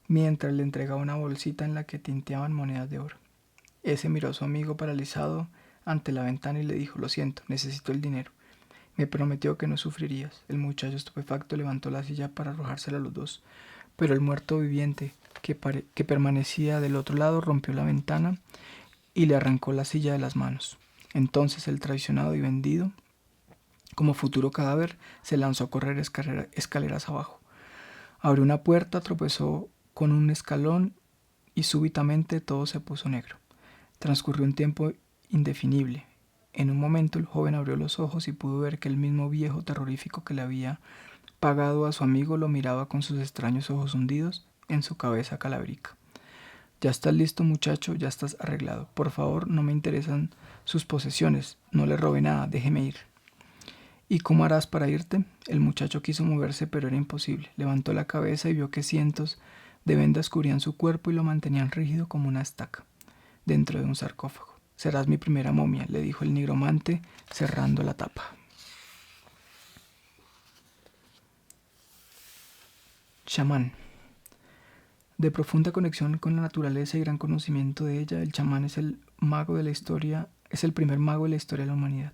Speaker 1: mientras le entregaba una bolsita en la que tinteaban monedas de oro. Ese miró a su amigo paralizado ante la ventana y le dijo, lo siento, necesito el dinero. Me prometió que no sufrirías. El muchacho estupefacto levantó la silla para arrojársela a los dos, pero el muerto viviente que permanecía del otro lado rompió la ventana y le arrancó la silla de las manos. Entonces el traicionado y vendido como futuro cadáver se lanzó a correr escaleras abajo. Abrió una puerta, tropezó con un escalón y súbitamente todo se puso negro. Transcurrió un tiempo indefinible. En un momento el joven abrió los ojos y pudo ver que el mismo viejo terrorífico que le había pagado a su amigo lo miraba con sus extraños ojos hundidos en su cabeza calavérica. Ya estás listo, muchacho, ya estás arreglado. Por favor, no me interesan sus posesiones. No le robe nada, déjeme ir. ¿Y cómo harás para irte? El muchacho quiso moverse, pero era imposible. Levantó la cabeza y vio que cientos de vendas cubrían su cuerpo y lo mantenían rígido como una estaca, dentro de un sarcófago. Serás mi primera momia, le dijo el nigromante, cerrando la tapa. Chamán. De profunda conexión con la naturaleza y gran conocimiento de ella, el chamán es el primer mago de la historia de la humanidad.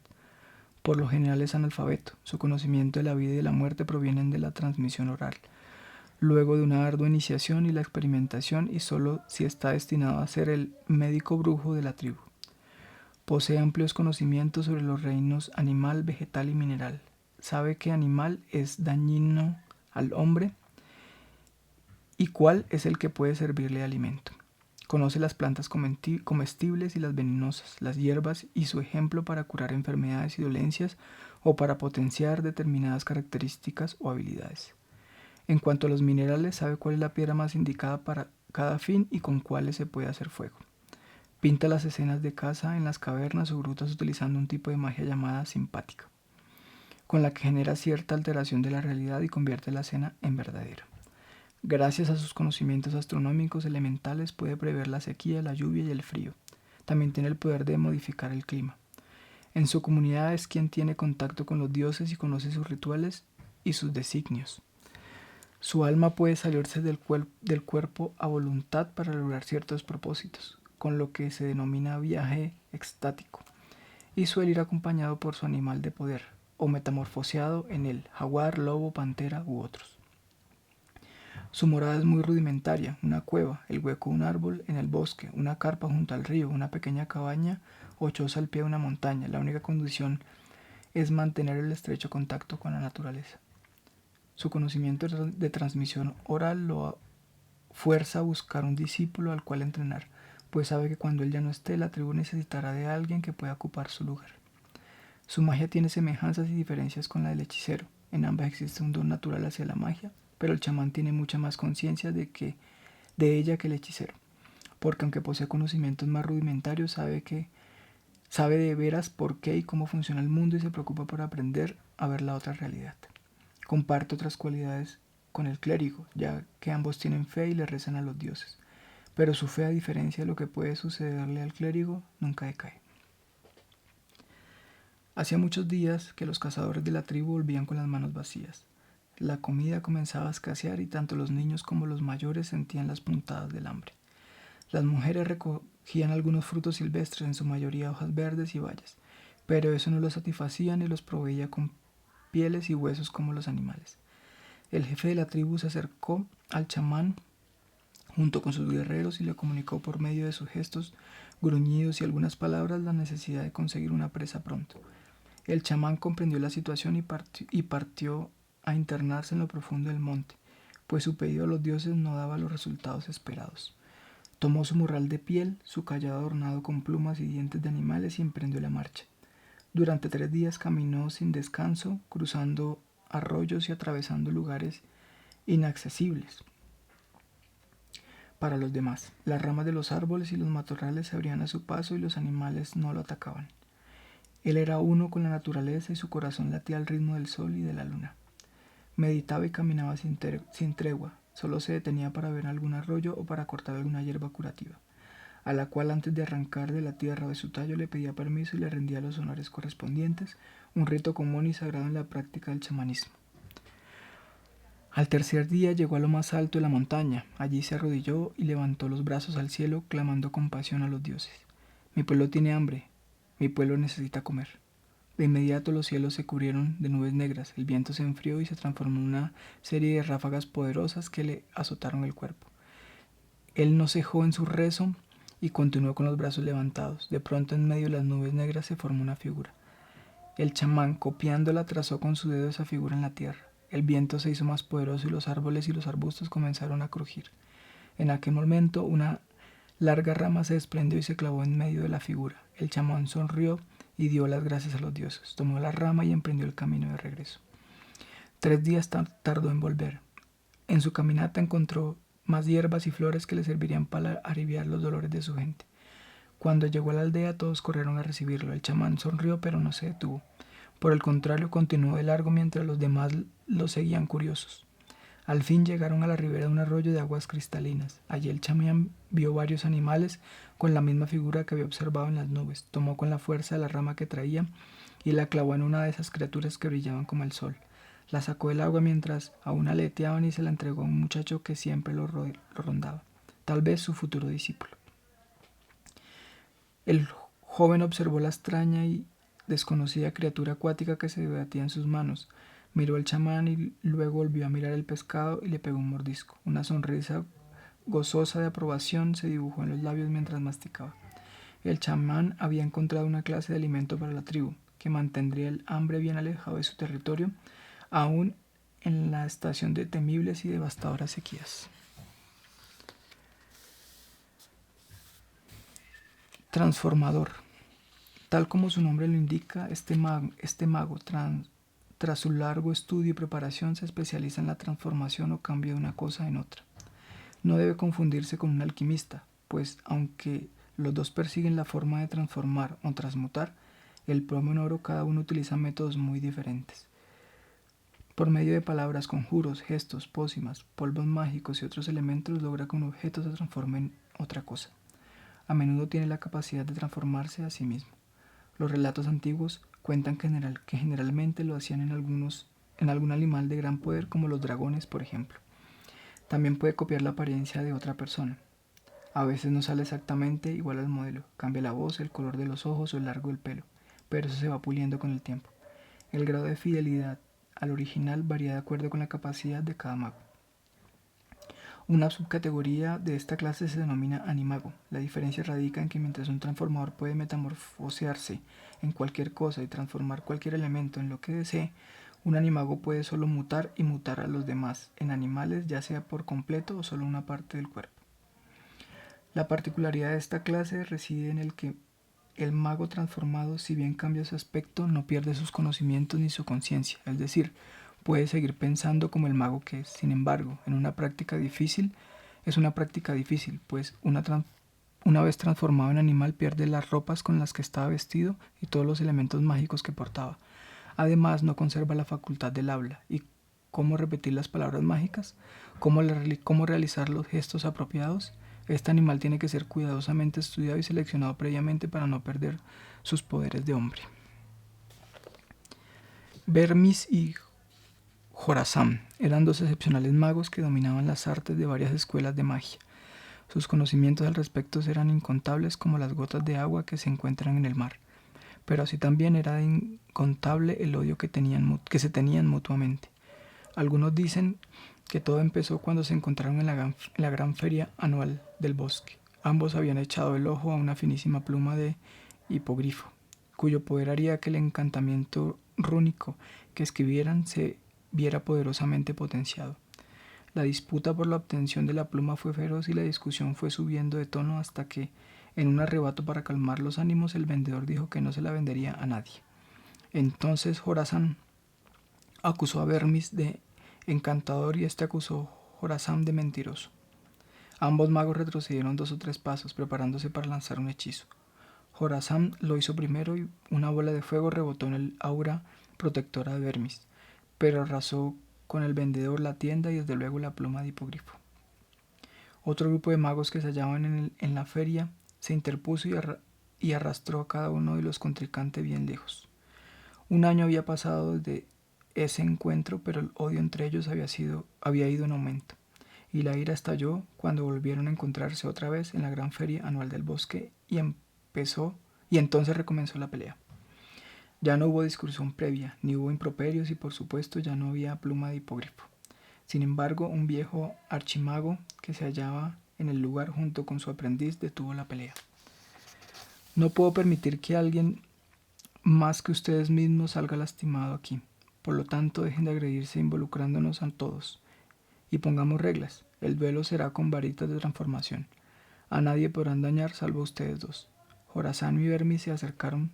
Speaker 1: Por lo general es analfabeto. Su conocimiento de la vida y de la muerte provienen de la transmisión oral, luego de una ardua iniciación y la experimentación, y solo si está destinado a ser el médico brujo de la tribu. Posee amplios conocimientos sobre los reinos animal, vegetal y mineral. Sabe qué animal es dañino al hombre y cuál es el que puede servirle de alimento. Conoce las plantas comestibles y las venenosas, las hierbas y su ejemplo para curar enfermedades y dolencias o para potenciar determinadas características o habilidades. En cuanto a los minerales, sabe cuál es la piedra más indicada para cada fin y con cuáles se puede hacer fuego. Pinta las escenas de caza en las cavernas o grutas utilizando un tipo de magia llamada simpática, con la que genera cierta alteración de la realidad y convierte la escena en verdadera. Gracias a sus conocimientos astronómicos elementales puede prever la sequía, la lluvia y el frío. También tiene el poder de modificar el clima. En su comunidad es quien tiene contacto con los dioses y conoce sus rituales y sus designios. Su alma puede salirse del cuerpo a voluntad para lograr ciertos propósitos, con lo que se denomina viaje extático, y suele ir acompañado por su animal de poder, o metamorfoseado en el jaguar, lobo, pantera u otros. Su morada es muy rudimentaria: una cueva, el hueco de un árbol en el bosque, una carpa junto al río, una pequeña cabaña o choza al pie de una montaña. La única condición es mantener el estrecho contacto con la naturaleza. Su conocimiento de transmisión oral lo fuerza a buscar un discípulo al cual entrenar, pues sabe que cuando él ya no esté, la tribu necesitará de alguien que pueda ocupar su lugar. Su magia tiene semejanzas y diferencias con la del hechicero. En ambas existe un don natural hacia la magia, pero el chamán tiene mucha más conciencia de ella que el hechicero, porque aunque posee conocimientos más rudimentarios, sabe de veras por qué y cómo funciona el mundo y se preocupa por aprender a ver la otra realidad. Comparte otras cualidades con el clérigo, ya que ambos tienen fe y le rezan a los dioses, pero su fe, a diferencia de lo que puede sucederle al clérigo, nunca decae. Hacía muchos días que los cazadores de la tribu volvían con las manos vacías. La comida comenzaba a escasear y tanto los niños como los mayores sentían las puntadas del hambre. Las mujeres recogían algunos frutos silvestres, en su mayoría hojas verdes y bayas, pero eso no los satisfacía ni los proveía con pieles y huesos como los animales. El jefe de la tribu se acercó al chamán junto con sus guerreros y le comunicó por medio de sus gestos, gruñidos y algunas palabras la necesidad de conseguir una presa pronto. El chamán comprendió la situación y partió a internarse en lo profundo del monte, pues su pedido a los dioses no daba los resultados esperados. Tomó su morral de piel, su cayado adornado con plumas y dientes de animales y emprendió la marcha. Durante 3 días caminó sin descanso, cruzando arroyos y atravesando lugares inaccesibles para los demás. Las ramas de los árboles y los matorrales se abrían a su paso y los animales no lo atacaban. Él era uno con la naturaleza y su corazón latía al ritmo del sol y de la luna. Meditaba y caminaba sin tregua, solo se detenía para ver algún arroyo o para cortar alguna hierba curativa, a la cual antes de arrancar de la tierra o de su tallo le pedía permiso y le rendía los honores correspondientes, un rito común y sagrado en la práctica del chamanismo. Al tercer día llegó a lo más alto de la montaña. Allí se arrodilló y levantó los brazos al cielo, clamando con pasión a los dioses. Mi pueblo tiene hambre, mi pueblo necesita comer. De inmediato los cielos se cubrieron de nubes negras, el viento se enfrió y se transformó en una serie de ráfagas poderosas que le azotaron el cuerpo. Él no cejó en su rezo y continuó con los brazos levantados. De pronto, en medio de las nubes negras se formó una figura. El chamán, copiándola, trazó con su dedo esa figura en la tierra. El viento se hizo más poderoso y los árboles y los arbustos comenzaron a crujir. En aquel momento una larga rama se desprendió y se clavó en medio de la figura. El chamán sonrió y dio las gracias a los dioses. Tomó la rama y emprendió el camino de regreso. 3 días tardó en volver. En su caminata encontró más hierbas y flores que le servirían para aliviar los dolores de su gente. Cuando llegó a la aldea, todos corrieron a recibirlo. El chamán sonrió, pero no se detuvo. Por el contrario, continuó de largo mientras los demás lo seguían curiosos. Al fin llegaron a la ribera de un arroyo de aguas cristalinas. Allí el chamán vio varios animales con la misma figura que había observado en las nubes. Tomó con la fuerza la rama que traía y la clavó en una de esas criaturas que brillaban como el sol. La sacó del agua mientras aún aleteaban y se la entregó a un muchacho que siempre lo rondaba, tal vez su futuro discípulo. El joven observó la extraña y desconocida criatura acuática que se debatía en sus manos. Miró al chamán y luego volvió a mirar el pescado y le pegó un mordisco. Una sonrisa gozosa de aprobación se dibujó en los labios mientras masticaba. El chamán había encontrado una clase de alimento para la tribu, que mantendría el hambre bien alejado de su territorio, aún en la estación de temibles y devastadoras sequías. Transformador. Tal como su nombre lo indica, este mago tras su largo estudio y preparación, se especializa en la transformación o cambio de una cosa en otra. No debe confundirse con un alquimista, pues aunque los dos persiguen la forma de transformar o transmutar, el plomo en oro cada uno utiliza métodos muy diferentes. Por medio de palabras, conjuros, gestos, pócimas, polvos mágicos y otros elementos logra que un objeto se transforme en otra cosa. A menudo tiene la capacidad de transformarse a sí mismo. Los relatos antiguos cuentan que generalmente lo hacían en algún animal de gran poder, como los dragones, por ejemplo. También puede copiar la apariencia de otra persona. A veces no sale exactamente igual al modelo, cambia la voz, el color de los ojos o el largo del pelo, pero eso se va puliendo con el tiempo. El grado de fidelidad al original varía de acuerdo con la capacidad de cada mago. Una subcategoría de esta clase se denomina animago. La diferencia radica en que mientras un transformador puede metamorfosearse en cualquier cosa y transformar cualquier elemento en lo que desee, un animago puede solo mutar y mutar a los demás en animales, ya sea por completo o solo una parte del cuerpo. La particularidad de esta clase reside en el que el mago transformado, si bien cambia su aspecto, no pierde sus conocimientos ni su conciencia, es decir, puede seguir pensando como el mago que es. Sin embargo, en una práctica difícil, es una práctica difícil, pues una vez transformado en animal pierde las ropas con las que estaba vestido y todos los elementos mágicos que portaba. Además, no conserva la facultad del habla y cómo repetir las palabras mágicas, cómo realizar los gestos apropiados. Este animal tiene que ser cuidadosamente estudiado y seleccionado previamente para no perder sus poderes de hombre. Vermis y Jorazán eran dos excepcionales magos que dominaban las artes de varias escuelas de magia. Sus conocimientos al respecto eran incontables como las gotas de agua que se encuentran en el mar, pero así también era incontable el odio que se tenían mutuamente. Algunos dicen que todo empezó cuando se encontraron en la gran feria anual del bosque. Ambos habían echado el ojo a una finísima pluma de hipogrifo, cuyo poder haría que el encantamiento rúnico que escribieran se viera poderosamente potenciado. La disputa por la obtención de la pluma fue feroz y la discusión fue subiendo de tono hasta que, en un arrebato para calmar los ánimos, el vendedor dijo que no se la vendería a nadie. Entonces Jorazán acusó a Vermis de encantador y este acusó a Jorazán de mentiroso. Ambos magos retrocedieron 2 o 3 pasos, preparándose para lanzar un hechizo. Jorazán lo hizo primero y una bola de fuego rebotó en el aura protectora de Vermis, pero arrasó con el vendedor, la tienda y desde luego la pluma de hipogrifo. Otro grupo de magos que se hallaban en la feria se interpuso y arrastró a cada uno de los contrincantes bien lejos. Un año había pasado desde ese encuentro, pero el odio entre ellos había ido en aumento, y la ira estalló cuando volvieron a encontrarse otra vez en la gran feria anual del bosque y entonces recomenzó la pelea. Ya no hubo discusión previa, ni hubo improperios y por supuesto ya no había pluma de hipogrifo. Sin embargo, un viejo archimago que se hallaba en el lugar junto con su aprendiz detuvo la pelea. No puedo permitir que alguien más que ustedes mismos salga lastimado aquí. Por lo tanto, dejen de agredirse involucrándonos a todos. Y pongamos reglas. El duelo será con varitas de transformación. A nadie podrán dañar salvo ustedes dos. Jorazán y Vermis se acercaron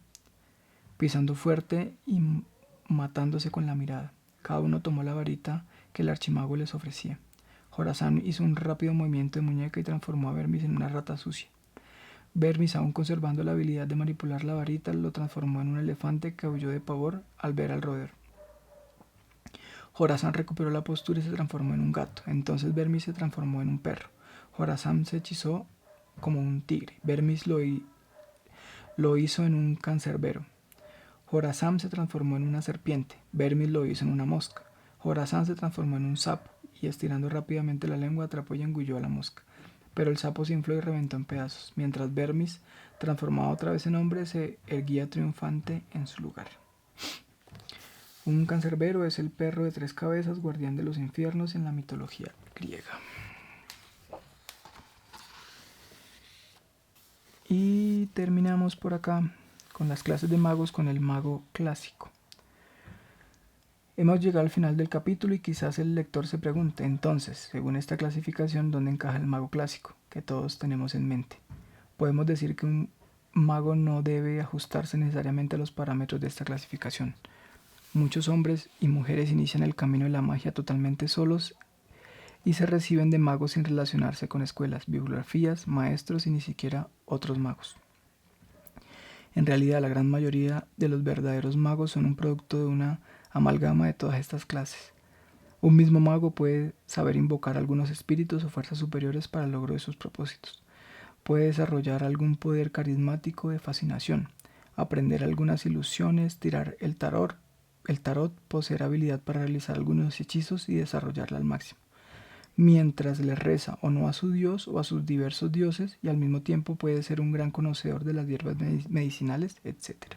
Speaker 1: pisando fuerte y matándose con la mirada. Cada uno tomó la varita que el archimago les ofrecía. Jorazán hizo un rápido movimiento de muñeca y transformó a Vermis en una rata sucia. Vermis, aún conservando la habilidad de manipular la varita, lo transformó en un elefante que aulló de pavor al ver al roedor. Jorazán recuperó la postura y se transformó en un gato. Entonces Vermis se transformó en un perro. Jorazán se hechizó como un tigre. Vermis lo hizo en un cancerbero. Jorazán se transformó en una serpiente. Vermis lo hizo en una mosca. Jorazán se transformó en un sapo y, estirando rápidamente la lengua, atrapó y engulló a la mosca. Pero el sapo se infló y reventó en pedazos, mientras Vermis, transformado otra vez en hombre, se erguía triunfante en su lugar. Un cancerbero es el perro de 3 cabezas, guardián de los infiernos en la mitología griega. Y terminamos por acá con las clases de magos con el mago clásico. Hemos llegado al final del capítulo y quizás el lector se pregunte, entonces, según esta clasificación, ¿dónde encaja el mago clásico que todos tenemos en mente? Podemos decir que un mago no debe ajustarse necesariamente a los parámetros de esta clasificación. Muchos hombres y mujeres inician el camino de la magia totalmente solos y se reciben de magos sin relacionarse con escuelas, bibliografías, maestros y ni siquiera otros magos. En realidad, la gran mayoría de los verdaderos magos son un producto de una amalgama de todas estas clases. Un mismo mago puede saber invocar algunos espíritus o fuerzas superiores para el logro de sus propósitos. Puede desarrollar algún poder carismático de fascinación, aprender algunas ilusiones, tirar el tarot, poseer habilidad para realizar algunos hechizos y desarrollarla al máximo. mientras le reza o no a su dios o a sus diversos dioses, y al mismo tiempo puede ser un gran conocedor de las hierbas medicinales, etc.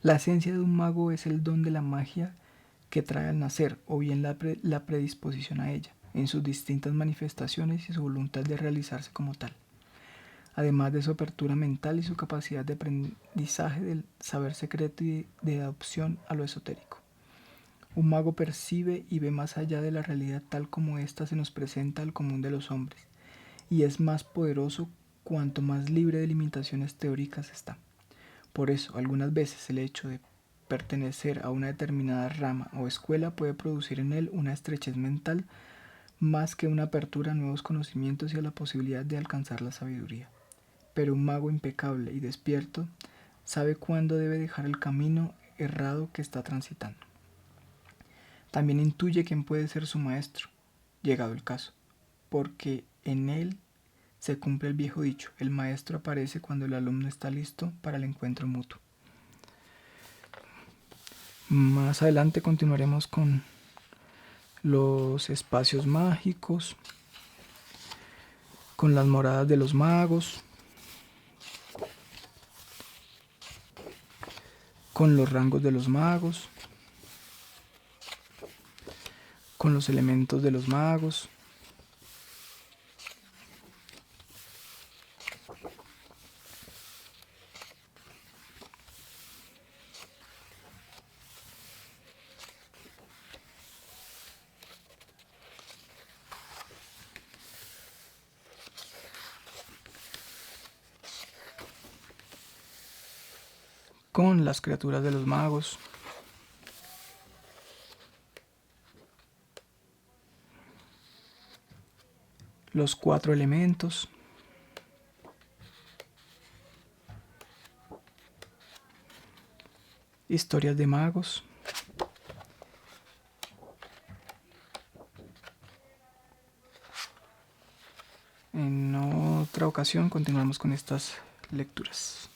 Speaker 1: La esencia de un mago es el don de la magia que trae al nacer, o bien la predisposición a ella, en sus distintas manifestaciones y su voluntad de realizarse como tal, además de su apertura mental y su capacidad de aprendizaje del saber secreto y de adopción a lo esotérico. Un mago percibe y ve más allá de la realidad tal como ésta se nos presenta al común de los hombres, y es más poderoso cuanto más libre de limitaciones teóricas está. Por eso, algunas veces el hecho de pertenecer a una determinada rama o escuela puede producir en él una estrechez mental más que una apertura a nuevos conocimientos y a la posibilidad de alcanzar la sabiduría. Pero un mago impecable y despierto sabe cuándo debe dejar el camino errado que está transitando. También intuye quién puede ser su maestro, llegado el caso, porque en él se cumple el viejo dicho: el maestro aparece cuando el alumno está listo para el encuentro mutuo. Más adelante continuaremos con los espacios mágicos, con las moradas de los magos, con los rangos de los magos, con los elementos de los magos, con las criaturas de los magos, los 4 elementos, historias de magos. En otra ocasión continuamos con estas lecturas.